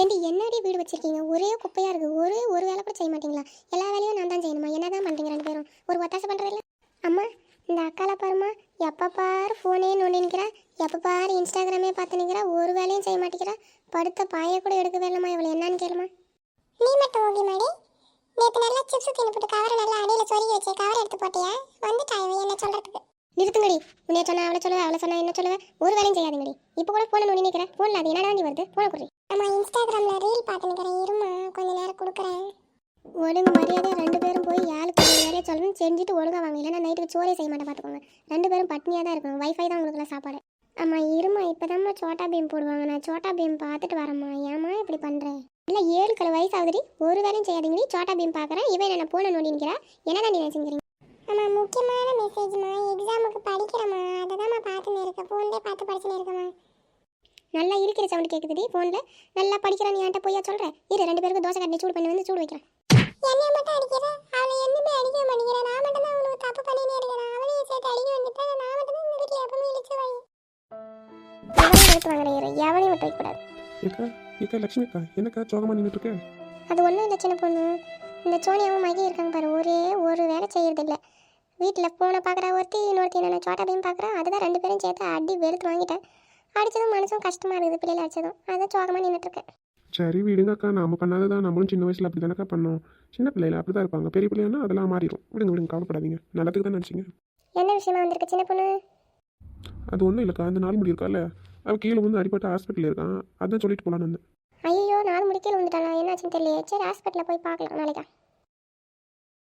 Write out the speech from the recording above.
ஏண்டி என்னடி வீடு வச்சிருக்கீங்க? ஒரே குப்பையா இருக்கு. ஒரு வேலை கூட செய்ய மாட்டீங்களா? எல்லா வேலையும் நான் தான் செய்யணுமா? என்னதான் பண்றீங்க ரெண்டு பேரும்? ஒரு ஒத்தாசை பண்றதில்ல. அம்மா, இந்த அக்கால பாருமா, எப்ப பாரு ஃபோனே நோண்டிக்கிறா, எப்ப பாரு இன்ஸ்டாகிராமே பார்த்து நிற்கிறா, ஒரு வேலையும் செய்ய மாட்டேங்கிறா. படுத்த பாயை கூட எடுக்கவே இல்லைம்மா. இவளை என்னன்னு கேளுமா. நீ மட்டும் ஓகே மாடி. நேற்று நல்லா சிப்ஸ் தின்னு போட்டு கவரை நல்லா அடியில் சொருகி வச்சு கவரை எடுத்து போட்டியா? வந்துட்டா இவன் என்ன சொல்றதுக்கு. நிறுத்துங்கடி. உன்னைய சொன்னா அவளை சொல்லுவேன், அவளை சொன்னா என்ன சொல்லுவேன். ஒரு வேலையும் செய்யாதுங்கடி. இப்போ கூட ஃபோனை நோண்டி நிற்கிறேன். ஃபோனில் அது என்னடா நீ வருது? ஃபோனை கொடுறி. அம்மா, இன்ஸ்டாகிராமில் ரீல் பார்த்து நிற்கிறேன், இருமா கொஞ்ச நேரம் கொடுக்குறேன். ஒழுங்கு மரியாதையாக ரெண்டு பேரும் போய் யாருக்கு வேலையை சொல்லணும் செஞ்சுட்டு ஒழுங்காக வாங்க. இல்லைன்னா நைட்டுக்கு சோறே செய்ய மாட்டேன் பார்த்துக்கோங்க. ரெண்டு பேரும் பட்னியாக தான் இருக்கணும். வைஃபை தான் உங்களுக்குலாம் சாப்பாடு. அம்மா இருமா, இப்போதாம்மா சோட்டா பீம் போடுவாங்க. நான் சோட்டா பீம் பார்த்துட்டு வரேம்மா. ஏம்மா இப்படி பண்ணுறேன்? இல்லை 7 வயசு ஆகுதுடி, ஒரு வேலையும் செய்யாதீங்கடி. சோட்டா பீம் பார்க்குறேன், இவன் என்ன போன நோண்டி நிற்கிறா. என்னதான் நீ செஞ்சுறீங்க? அம்மா, முக்கியமான மெசேஜ்மா, எக்ஸாமுக்கு படிக்கிறேம்மா, அதை தான்மா பார்த்துன்னு இருக்கேன். ஃபோன்லேயே பார்த்து படிச்சுன்னு இருக்கேம்மா. நல்லா இருக்கிற சவுண்ட் கேட்குதுடி ஃபோனில். நல்லா படிக்கிறான். நீ என்கிட்ட போய் சொல்கிறேன். இரு, ரெண்டு பேருக்கு தோசை கட்டி சூடு பண்ணி வந்து சூடு வைக்கிறேன். என்னைய மட்டும் அடிக்கிறேன், அவளை என்னமே அடிக்க மாட்டேங்கிறேன். நான் மட்டும் தான் அவனுக்கு தப்பு பண்ணினே இருக்கிறேன். அவளையும் சேர்த்து அடிக்க வந்துட்டேன். நான் மட்டும் தான் இந்த வீட்டில் எப்பவுமே இழிச்சு வாங்க. எவனையும் எடுத்து வாங்குறேன், எவனையும் விட்டு வைக்கக்கூடாது. ஏக்கா லட்சுமி அக்கா, என்னக்கா சோகமாக நின்றுட்டு இருக்க? அது ஒன்றும் இல்லை சின்ன பொண்ணு. இந்த சோனியாவும் மகி இருக்காங்க பாரு, ஒரு வேலை செய்யறதில்ல. வீட்டில் ஃபோனை பார்க்குறா ஒருத்தி, இன்னொருத்தி என்னென்ன சோட்டா பீம் பார்க்குறா. அதுதான் ரெண்டு பேரும் சேர்த்து அடி வெளுத்து வாங்கிட்டேன். அடித்ததும் மனசும் கஷ்டமாக இருக்குது, பிள்ளைகளை அடித்ததும். அதான் சோகமாக நின்றுட்டுருக்கேன். சரி விடுங்கக்கா, நம்ம பண்ணாதான். நம்மளும் சின்ன வயசில் அப்படி தானக்கா பண்ணோம். சின்ன பிள்ளைல அப்படி தான் இருப்பாங்க. பெரிய பிள்ளைன்னா அதெல்லாம் மாறிடும். விடுங்க, கவலைப்படாதீங்க. நல்லதுக்கு தான் நினச்சிங்க. என்ன விஷயமா வந்திருக்கு சின்ன பொண்ணு? அது ஒன்றும் இல்லைக்கா, அந்த நாள் முடி இருக்கால, அவள் கீழே வந்து அடிப்பட்டு ஹாஸ்பிட்டலில் இருக்கான். அதான் சொல்லிட்டு போகலான்னு வந்தேன். ஐயோ, 4 மணிக்கே வந்துட்டாளா? என்னாச்சுன்னு தெரியல. சரி, ஹாஸ்பிட்டலில் போய் பார்க்கலாம் நாளைக்கா.